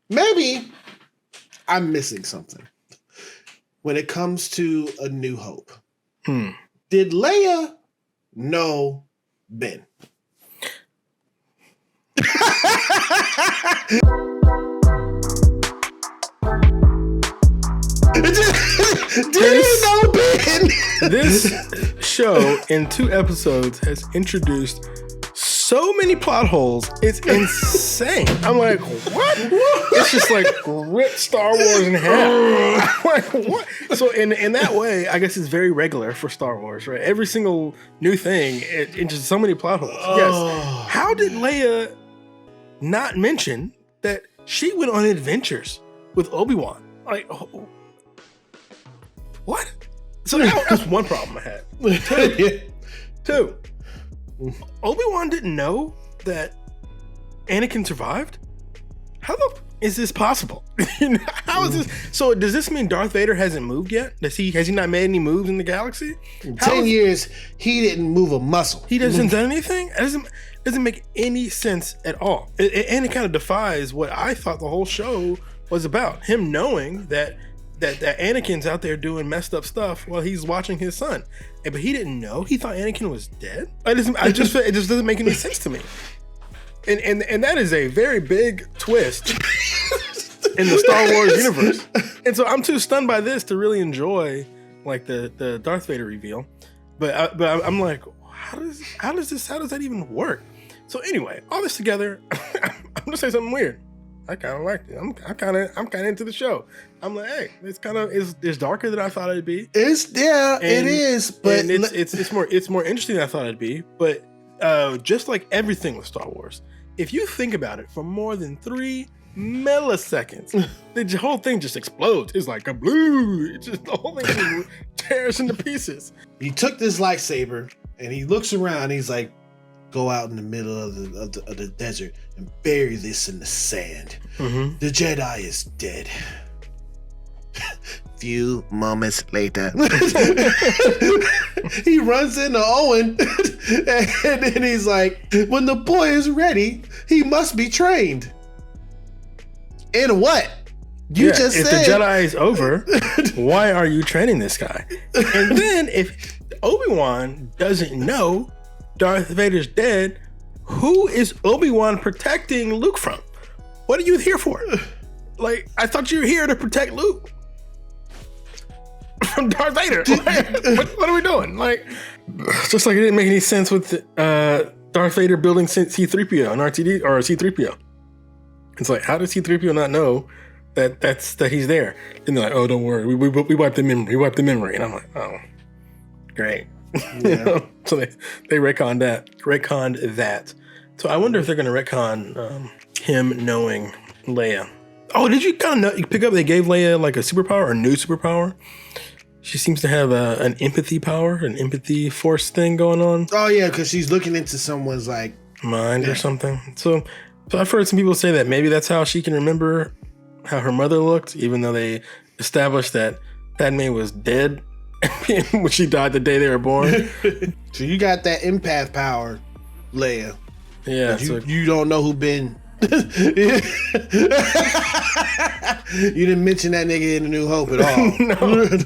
maybe I'm missing something when it comes to A New Hope. Did Leia know Ben? Did he know Ben? This show in 2 episodes has introduced so many plot holes. It's insane. I'm like, what? It's just like rip Star Wars in half. I'm like, what? So in that way, I guess it's very regular for Star Wars, right? Every single new thing, it's just so many plot holes. Yes. How did Leia not mention that she went on adventures with Obi-Wan? Like, what? So that's one problem I had. Two. Obi-Wan didn't know that Anakin survived? How the is this possible? How is this? So does this mean Darth Vader hasn't moved yet? Has he not made any moves in the galaxy? In 10 years, he didn't move a muscle. He hasn't done anything? It doesn't make any sense at all. And it kind of defies what I thought the whole show was about. Him knowing that Anakin's out there doing messed up stuff while he's watching his son. But he didn't know. He thought Anakin was dead. It just doesn't make any sense to me. And that is a very big twist in the Star Wars universe. And so I'm too stunned by this to really enjoy like the Darth Vader reveal. But I'm like, how does that even work? So anyway, all this together, I'm gonna say something weird. I kind of liked it. I'm kind of into the show. I'm like, hey, it's darker than I thought it'd be. It is, but it's more interesting than I thought it'd be. But just like everything with Star Wars, if you think about it for more than 3 milliseconds, the whole thing just explodes. It's like a blue. It's just the whole thing just tears into pieces. He took this lightsaber and he looks around. And he's like, go out in the middle of the desert and bury this in the sand. Mm-hmm. The Jedi is dead. Few moments later, he runs into Owen and then he's like, when the boy is ready, he must be trained. In what? You just said, if the Jedi is over, why are you training this guy? And then if Obi-Wan doesn't know Darth Vader's dead, who is Obi-Wan protecting Luke from? What are you here for? Like, I thought you were here to protect Luke from Darth Vader. Like, what are we doing? Like, just like it didn't make any sense with Darth Vader building C-3PO and RTD or C-3PO. It's like, how does C-3PO not know that he's there? And they're like, oh, don't worry, we wiped the memory. We wiped the memory. And I'm like, oh, great. Yeah. So they retconned that. So I wonder if they're going to retcon him knowing Leia. Oh, did you kind of pick up they gave Leia like a superpower, a new superpower? She seems to have an empathy power, an empathy force thing going on. Oh yeah, because she's looking into someone's like mind or something. So I've heard some people say that maybe that's how she can remember how her mother looked, even though they established that Padme was dead when she died the day they were born. So you got that empath power, Leia. Yeah. You don't know who Ben. You didn't mention that nigga in A New Hope at all.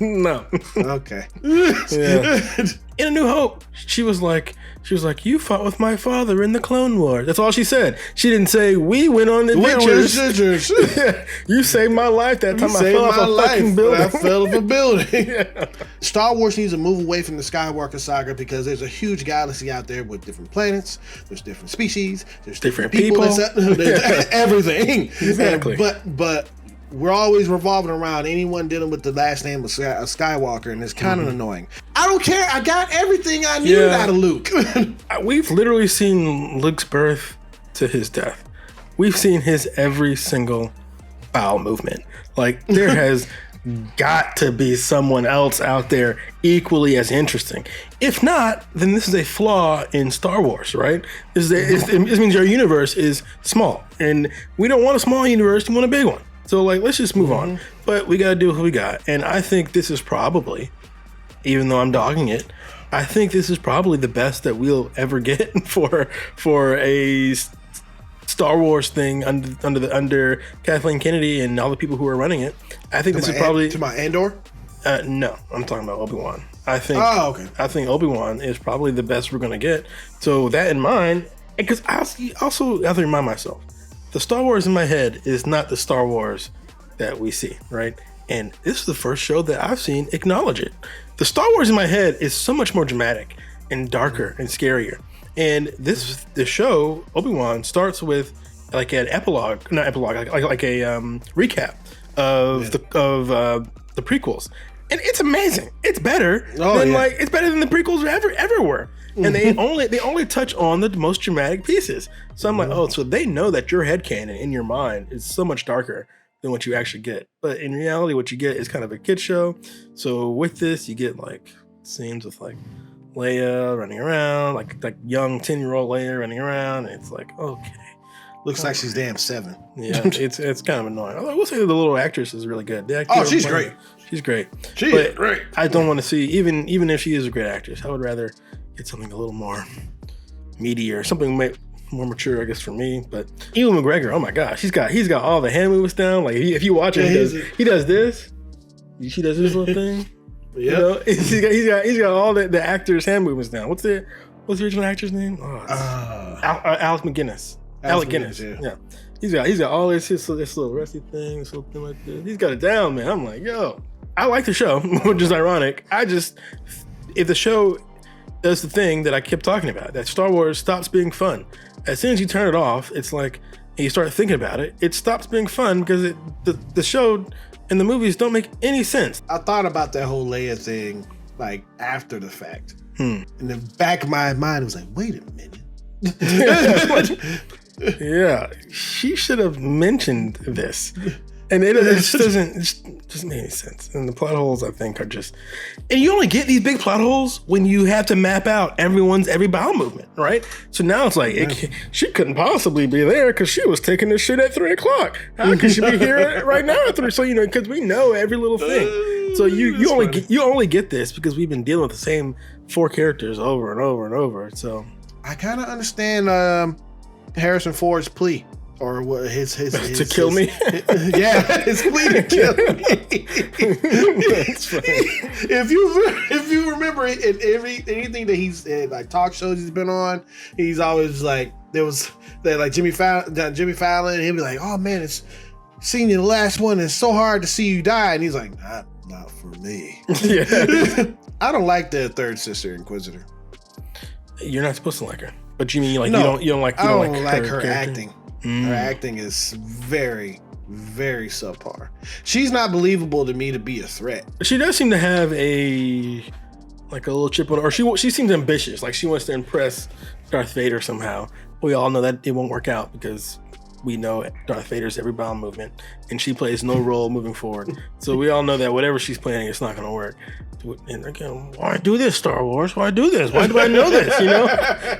No. Okay. Yeah. In A New Hope, she was like, you fought with my father in the Clone Wars. That's all she said. She didn't say, we went on adventures. You saved my life that time. I fell off a fucking building. I fell off a building. Yeah. Star Wars needs to move away from the Skywalker Saga because there's a huge galaxy out there with different planets. There's different species. There's different people. There's everything. Exactly. But we're always revolving around anyone dealing with the last name of Skywalker, and it's kind of annoying. I don't care. I got everything I needed out of Luke. We've literally seen Luke's birth to his death. We've seen his every single bowel movement. Like, there has got to be someone else out there equally as interesting. If not, then this is a flaw in Star Wars, right? It means our universe is small, and we don't want a small universe. We want a big one. So, like, let's just move on. But we got to do what we got. And I think this is probably, even though I'm dogging it, I think this is probably the best that we'll ever get for a Star Wars thing under Kathleen Kennedy and all the people who are running it. I think this is probably to my Andor. No, I'm talking about Obi-Wan. I think Obi-Wan is probably the best we're gonna get. So that in mind, because I also have to remind myself, the Star Wars in my head is not the Star Wars that we see, right? And this is the first show that I've seen acknowledge it. The Star Wars in my head is so much more dramatic and darker and scarier. And the show Obi-Wan starts with like an epilogue, not epilogue, like a recap of the prequels, and it's amazing. It's better than it's better than the prequels ever were. And they only touch on the most dramatic pieces. So I'm like, oh, so they know that your headcanon in your mind is so much darker than what you actually get. But in reality, what you get is kind of a kid show. So with this, you get like scenes with like Leia running around, like young 10-year-old Leia running around, and it's like, okay. Looks like she's damn 7. Yeah, it's kind of annoying. Although I will say that the little actress is really good. She's great. She's great. She's great. I don't want to see, even if she is a great actress, I would rather get something a little more meaty or something more mature, I guess, for me. But Ewan McGregor, oh my gosh, he's got all the hand movements down. Like if you watch it, he does this. She does this little thing. Yeah, you know, he's got all the actors' hand movements down. What's the original actor's name? Alec McGuinness. Alec Guinness. Yeah. He's got all this little rusty thing, this little thing like this. He's got it down, man. I'm like, yo, I like the show, which is ironic. If the show does the thing that I kept talking about, that Star Wars stops being fun. As soon as you turn it off, it's like, and you start thinking about it, it stops being fun because the show and the movies don't make any sense. I thought about that whole Leia thing like after the fact. In the back of my mind, it was like, wait a minute. Yeah, she should have mentioned this, and it just doesn't make any sense. And the plot holes, I think, are just, and you only get these big plot holes when you have to map out every bowel movement, right? So now it's like she couldn't possibly be there because she was taking this shit at 3:00. How could she be here right now at 3? So because we know every little thing. So you only get this because we've been dealing with the same 4 characters over and over and over. So I kind of understand Harrison Ford's plea, or what his to kill me. His plea to kill me. That's funny. If you remember anything that he's like talk shows he's been on, he's always like Jimmy Fallon. He'll be like, "Oh man, it's seeing you the last one. It's so hard to see you die," and he's like, "Not for me." Yeah. I don't like the third sister Inquisitor. You're not supposed to like her. But you mean like you don't like her acting. Her acting is very, very subpar. She's not believable to me to be a threat. She does seem to have a little chip on her. Or she seems ambitious. Like she wants to impress Darth Vader somehow. We all know that it won't work out because we know Darth Vader's every bowel movement, and she plays no role moving forward. So we all know that whatever she's planning, it's not going to work. And again, why do this, Star Wars? Why do this? Why do I know this? You know.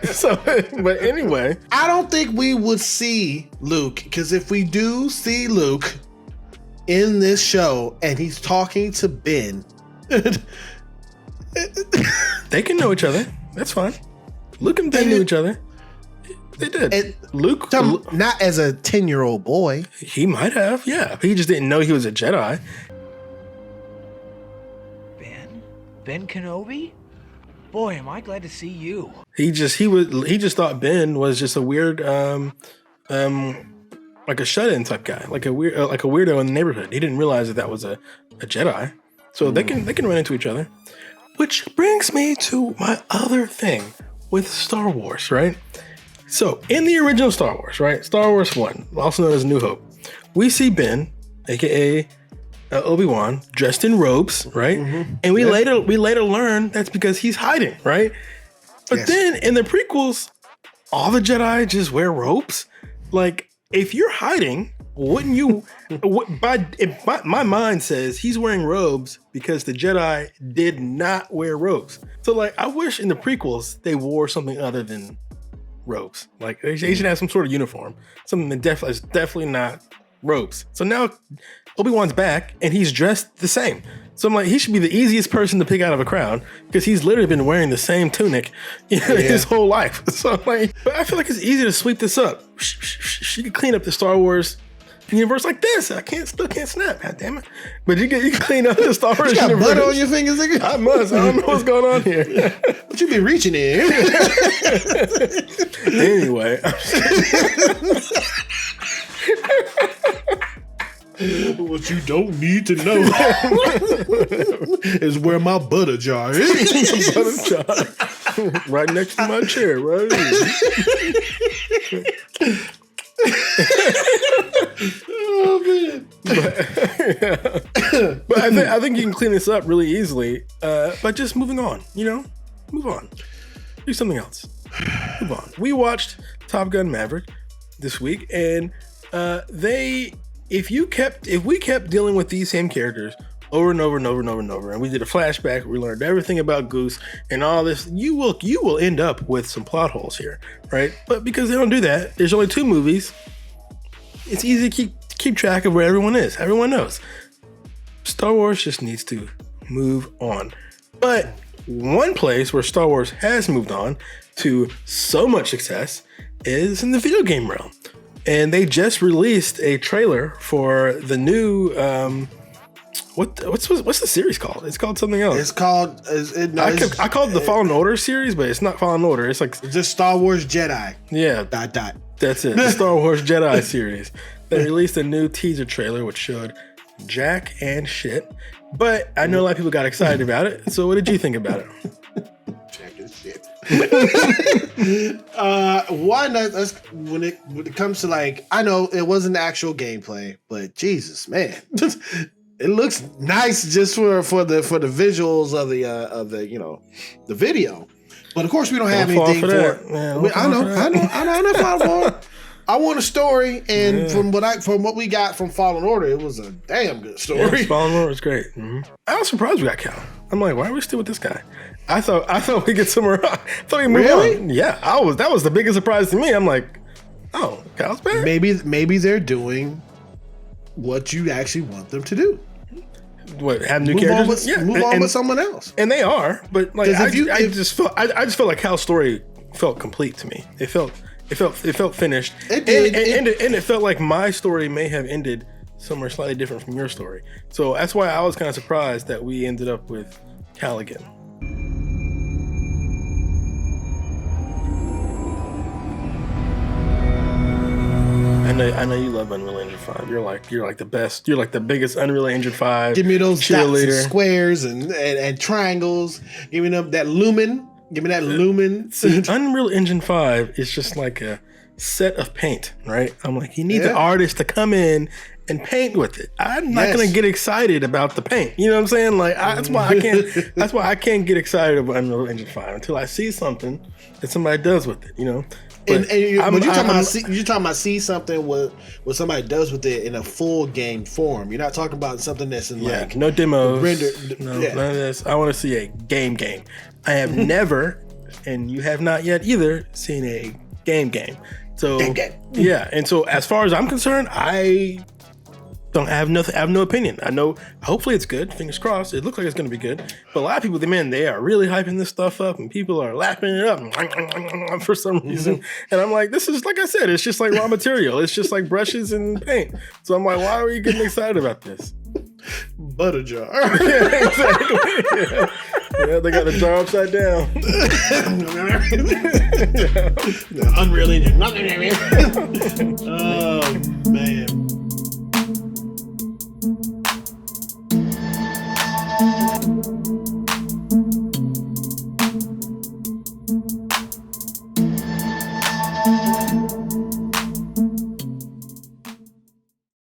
So, but anyway, I don't think we would see Luke, because if we do see Luke in this show and he's talking to Ben, they can know each other. That's fine. Luke and Ben knew each other. They did. And Luke, not as a 10-year-old boy. He might have, yeah. He just didn't know he was a Jedi. Ben Kenobi? Boy, am I glad to see you. He just thought Ben was just a weird like a shut-in type guy, like a weirdo in the neighborhood. He didn't realize that was a Jedi. So they can run into each other. Which brings me to my other thing with Star Wars, right? So in the original Star Wars, right? Star Wars 1, also known as New Hope, we see Ben, aka Obi-Wan, dressed in robes, right? Mm-hmm. And we later learn that's because he's hiding, right? But then in the prequels, all the Jedi just wear robes. Like, if you're hiding, wouldn't you? My mind says he's wearing robes because the Jedi did not wear robes. So, like, I wish in the prequels they wore something other than robes. Like, they should have some sort of uniform, something that is definitely not robes. So now Obi-Wan's back and he's dressed the same. So I'm like, he should be the easiest person to pick out of a crowd because he's literally been wearing the same tunic his whole life. So I'm like, but I feel like it's easy to sweep this up. She could clean up the Star Wars universe like this. I still can't snap. God damn it! But you can clean up the Star Wars you got universe. butter on your fingers, nigga? I must. I don't know what's going on here. What you be reaching in? Anyway. What you don't need to know is where my butter jar is. Butter jar. Right next to my chair, right? Oh man! But I think you can clean this up really easily by just moving on. Move on. Do something else. Move on. We watched Top Gun Maverick this week, and if we kept dealing with these same characters over and over and over and over and over, and we did a flashback, we learned everything about Goose and all this, you will end up with some plot holes here, right? But because they don't do that, there's only 2 movies. It's easy to keep track of where everyone is. Everyone knows. Star Wars just needs to move on. But one place where Star Wars has moved on to so much success is in the video game realm. And they just released a trailer for the new what's the series called? It's called something else. It's called I called it the Fallen Order series, but it's not Fallen Order. It's like just Star Wars Jedi. Yeah. ... That's it. The Star Wars Jedi series. They released a new teaser trailer which showed jack and shit. But I know a lot of people got excited about it. So what did you think about it? Jack and shit. One, that's when it comes to like, I know it wasn't actual gameplay, but Jesus, man, it looks nice just for the visuals of the video. But of course, we don't have anything for it. I know. I want a story, and from what we got from Fallen Order, it was a damn good story. Yeah, Fallen Order was great. Mm-hmm. I was surprised we got Cal. I'm like, why are we still with this guy? I thought we get somewhere. I thought we moved on. Yeah, that was the biggest surprise to me. I'm like, oh, Cal's back. Maybe they're doing what you actually want them to do. What, have new characters? Move on with someone else. And they are, but like I just felt like Cal's story felt complete to me. It felt finished. It did. And it felt like my story may have ended somewhere slightly different from your story. So that's why I was kind of surprised that we ended up with Cal again. I know you love Unreal Engine 5. You're like the best. You're like the biggest Unreal Engine 5 Give me those cheerleader. dots and squares and triangles. Give me that lumen. Give me that lumen. See, Unreal Engine 5 is just like a set of paint, right? I'm like, you need the artist to come in and paint with it. I'm not gonna get excited about the paint. You know what I'm saying? Like that's why I can't get excited about Unreal Engine 5 until I see something that somebody does with it. You know. But you're talking about see something what somebody does with it in a full game form. You're not talking about something that's in like no demos, none of this. I want to see a game. I have never, and you have not yet either, seen a game. So game. Yeah, and so as far as I'm concerned, I have no opinion. I know hopefully it's good. Fingers crossed. It looks like it's going to be good. But a lot of people, they are really hyping this stuff up, and people are lapping it up for some reason. And I'm like, this is, like I said, it's just like raw material. It's just like brushes and paint. So I'm like, why are you getting excited about this? Butter jar. Yeah, exactly. Yeah, they got the jar upside down. Unreal Engine. Oh man.